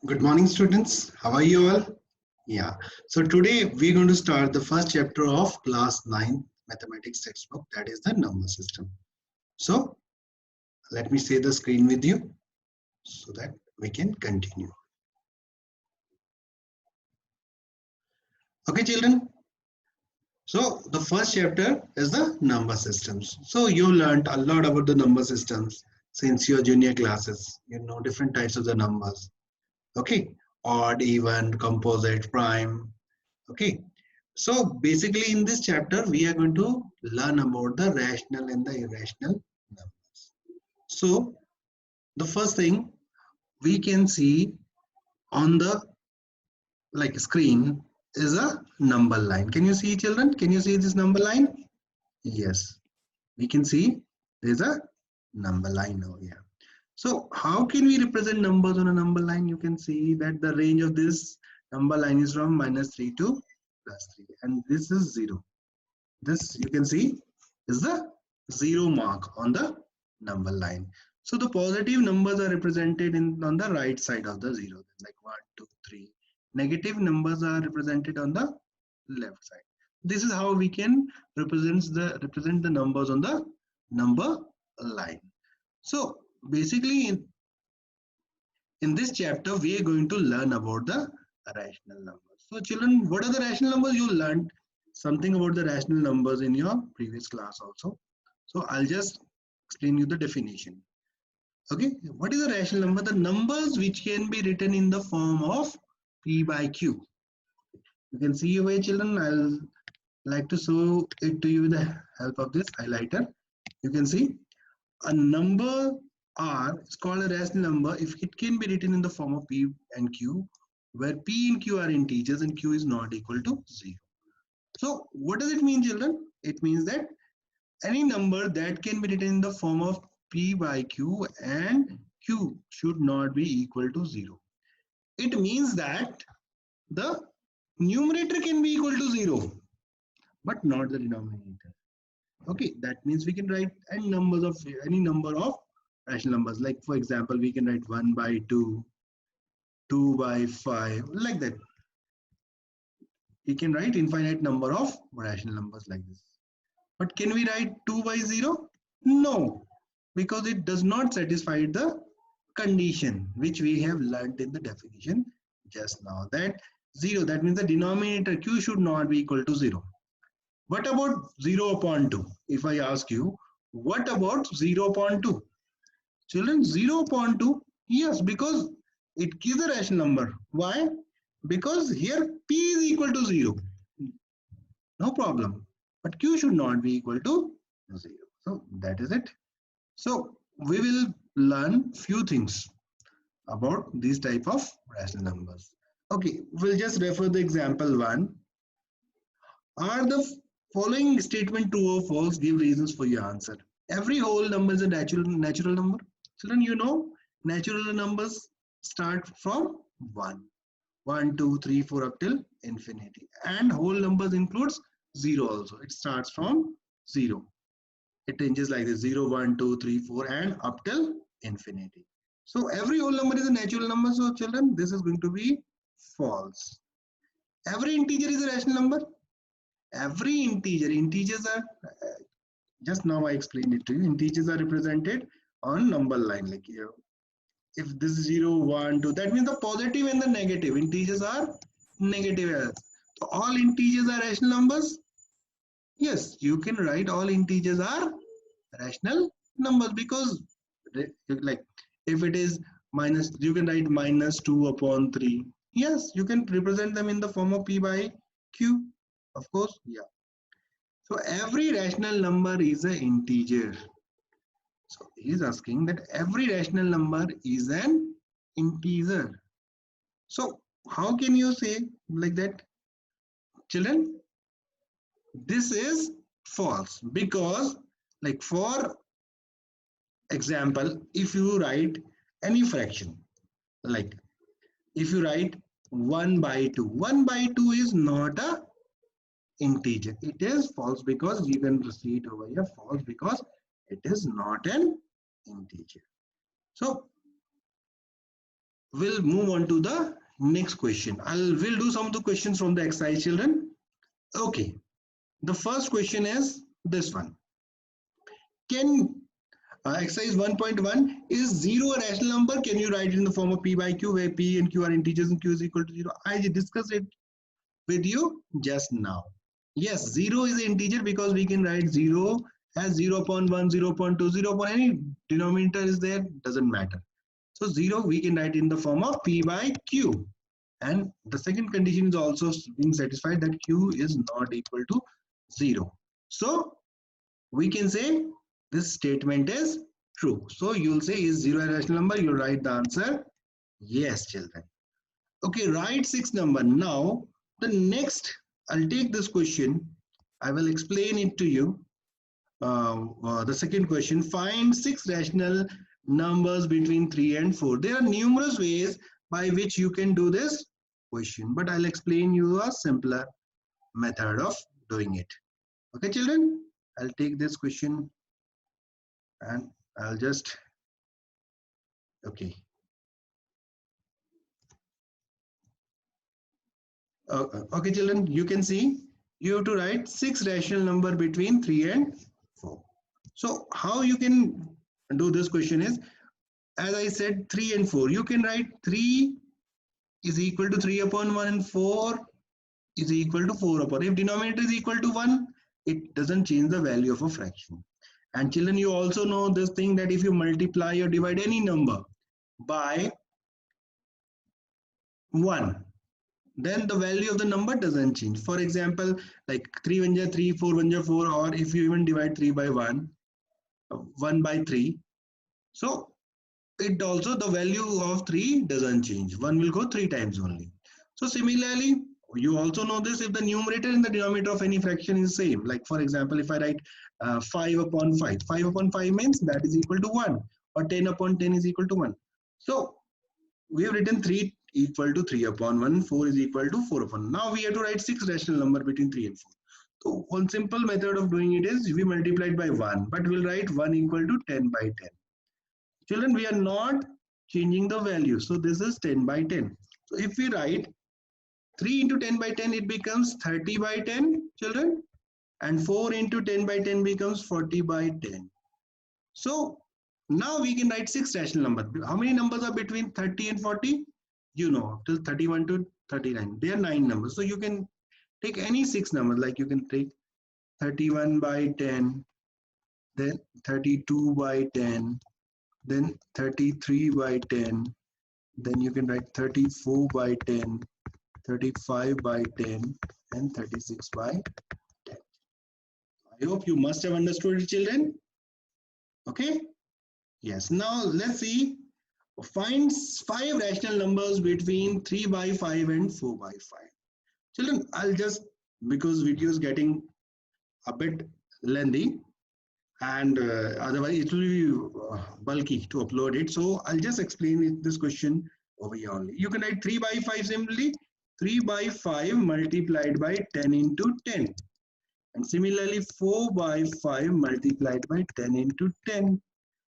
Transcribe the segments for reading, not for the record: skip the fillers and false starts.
Good morning, students. How are you all? Yeah. So today we're going to start the first chapter of class 9 mathematics textbook, that is the number system. So let me share the screen with you so that we can continue. Okay, children. So the first chapter is the number systems. So you learned a lot about the number systems since your junior classes. You know different types of the numbers. Okay. Odd, even, composite, prime. Okay. So basically in this chapter, we are going to learn about the rational and the irrational numbers. So the first thing we can see on the screen is a number line. Can you see, children? Can you see this number line? Yes, we can see there's a number line over here. So how can we represent numbers on a number line? You can see that the range of this number line is from -3 to +3, and this is 0. This you can see is the 0 mark on the number line. So the positive numbers are represented on the right side of the 0, like 1, 2, 3. Negative numbers are represented on the left side. This is how we can represent the numbers on the number line. So basically in this chapter we are going to learn about the rational numbers. So children, what are the rational numbers? You learned something about the rational numbers in your previous class also. So I'll just explain you the definition. Okay, what is a rational number? The numbers which can be written in the form of p by q. You can see over here, children. I'll like to show it to you with the help of this highlighter. You can see a number r is called a rational number if it can be written in the form of p and q, where p and q are integers and q is not equal to 0. So what does it mean, children? It means that any number that can be written in the form of p by q and q should not be equal to 0. It means that the numerator can be equal to 0, but not the denominator. Okay, that means we can write any number of rational numbers. Like for example, we can write 1 by 2, 2 by 5, like that. We can write infinite number of rational numbers like this. But can we write 2 by 0? No, because it does not satisfy the condition which we have learned in the definition just now, that 0, that means the denominator q should not be equal to 0. What about 0 upon 2? If I ask you, what about 0 upon 2? Children, 0 upon 2, yes, because it gives a rational number. Why? Because here p is equal to 0. No problem. But q should not be equal to 0. So that is it. So we will learn few things about these type of rational numbers. Okay, we'll just refer the example 1. Are the following statement true or false? Give reasons for your answer. Every whole number is a natural number. Children, you know natural numbers start from 1. 1, 2, 3, 4 up till infinity. And whole numbers includes 0 also. It starts from 0. It changes like this: 0, 1, 2, 3, 4 and up till infinity. So every whole number is a natural number. So children, this is going to be false. Every integer is a rational number. Every integers are, just now I explained it to you, integers are represented on number line, like here. If this is 0, 1, 2, that means the positive and the negative integers are negative. So all integers are rational numbers. Yes, you can write all integers are rational numbers, because like if it is minus, you can write -2 upon 3. Yes, you can represent them in the form of p by q, of course. Yeah. So every rational number is an integer. So he is asking that every rational number is an integer. So how can you say like that, children? This is false, because like for example, if you write any fraction, like if you write 1 by 2, 1 by 2 is not a integer. It is false, because you can see it over here, false, because it is not an integer. So we'll move on to the next question. We'll do some of the questions from the exercise, children. Okay, the first question is this one. Can exercise 1.1, is 0 a rational number? Can you write it in the form of p by q, where p and q are integers and q is equal to 0? I discussed it with you just now. Yes, 0 is an integer because we can write 0 as 0 upon 1, 0 upon 2, 0 upon any denominator is there, doesn't matter. So 0 we can write in the form of p by q. And the second condition is also being satisfied, that q is not equal to 0. So we can say this statement is true. So you'll say, is 0 a rational number? You'll write the answer yes, children. Okay, write 6 number. Now the next, I'll take this question, I will explain it to you. The second question, find 6 rational numbers between 3 and 4. There are numerous ways by which you can do this question, but I'll explain you a simpler method of doing it. Okay, children, I'll take this question and I'll just, okay. Okay, children, you can see you have to write 6 rational number between 3 and 4. So how you can do this question is, as I said, 3 and 4. You can write 3 is equal to 3 upon 1 and 4 is equal to 4 upon. If denominator is equal to 1, it doesn't change the value of a fraction. And children, you also know this thing, that if you multiply or divide any number by 1, then the value of the number doesn't change. For example, like 3 1 ja 3, 4 1 ja 4, or if you even divide 3 by 1, 1 by 3. So it also, the value of 3 doesn't change. 1 will go 3 times only. So similarly, you also know this, if the numerator and the denominator of any fraction is same. Like for example, if I write 5 upon 5, 5 upon 5 means that is equal to 1, or 10 upon 10 is equal to 1. So we have written 3 equal to 3 upon 1, 4 is equal to 4 upon. Now we have to write 6 rational number between 3 and 4. So one simple method of doing it is, we multiply it by 1, but we'll write 1 equal to 10 by 10. Children, we are not changing the value. So this is 10 by 10. So if we write 3 into 10 by 10, it becomes 30 by 10, children. And 4 into 10 by 10 becomes 40 by 10. So now we can write 6 rational numbers. How many numbers are between 30 and 40? You know, till 31 to 39. They are 9 numbers. So you can take any 6 numbers, like you can take 31 by 10, then 32 by 10, then 33 by 10, then you can write 34 by 10, 35 by 10, and 36 by 10. I hope you must have understood it, children. Okay? Yes. Now let's see. Find 5 rational numbers between 3 by 5 and 4 by 5. Children, I'll just, because video is getting a bit lengthy, and otherwise it will be bulky to upload it. So I'll just explain this question over here only. You can write 3 by 5 simply. 3 by 5 multiplied by 10 into 10. And similarly 4 by 5 multiplied by 10 into 10.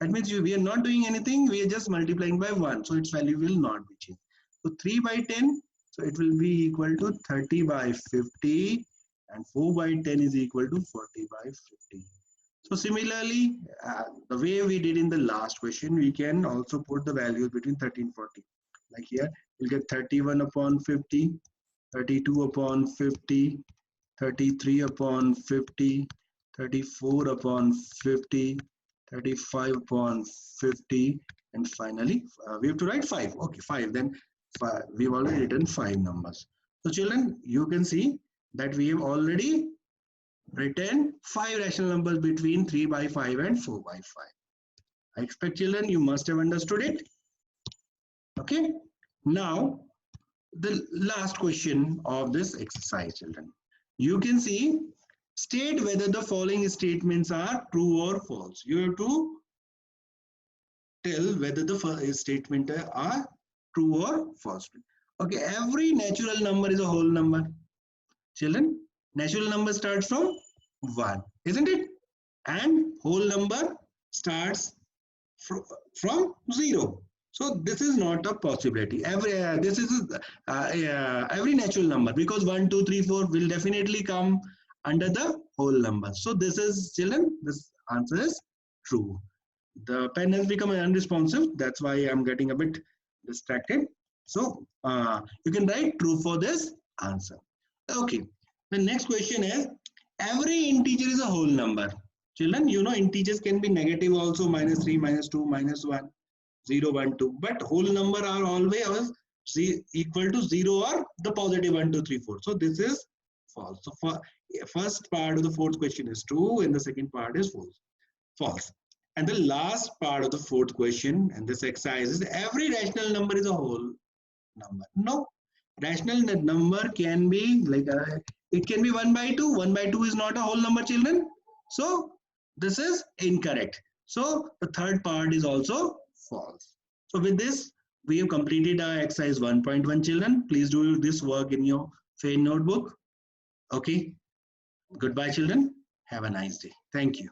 That means we are not doing anything, we are just multiplying by 1. So its value will not be changed. So 3 by 10, so it will be equal to 30 by 50. And 4 by 10 is equal to 40 by 50. So similarly, the way we did in the last question, we can also put the values between 30 and 40. Like here, we'll get 31 upon 50, 32 upon 50, 33 upon 50, 34 upon 50, 35 upon 50, and finally, we have to write 5. Okay, 5. Then we've already written 5 numbers. So children, you can see that we have already written 5 rational numbers between 3 by 5 and 4 by 5. I expect, children, you must have understood it. Okay. Now, the last question of this exercise, children. You can see, state whether the following statements are true or false. You have to tell whether the statement are true or false. Okay, every natural number is a whole number. Children, natural number starts from 1, isn't it? And whole number starts from 0. So this is not a possibility. This is every natural number, because 1, 2, 3, 4 will definitely come under the whole number. So this is, children, this answer is true. The pen has become unresponsive. That's why I'm getting a bit distracted. So you can write true for this answer. Okay. The next question is, every integer is a whole number. Children, you know integers can be negative also, -3, -2, -1, 0, 1, 2. But whole number are always equal to 0 or the positive 1, 2, 3, 4. So this is false. So for first part of the fourth question is true, and the second part is false. False. And the last part of the fourth question and this exercise is, every rational number is a whole number. No, rational number can be like it can be 1 by 2. 1 by 2 is not a whole number, children. So this is incorrect. So the third part is also false. So with this, we have completed our exercise 1.1, children. Please do this work in your FAIN notebook. Okay. Goodbye, children. Have a nice day. Thank you.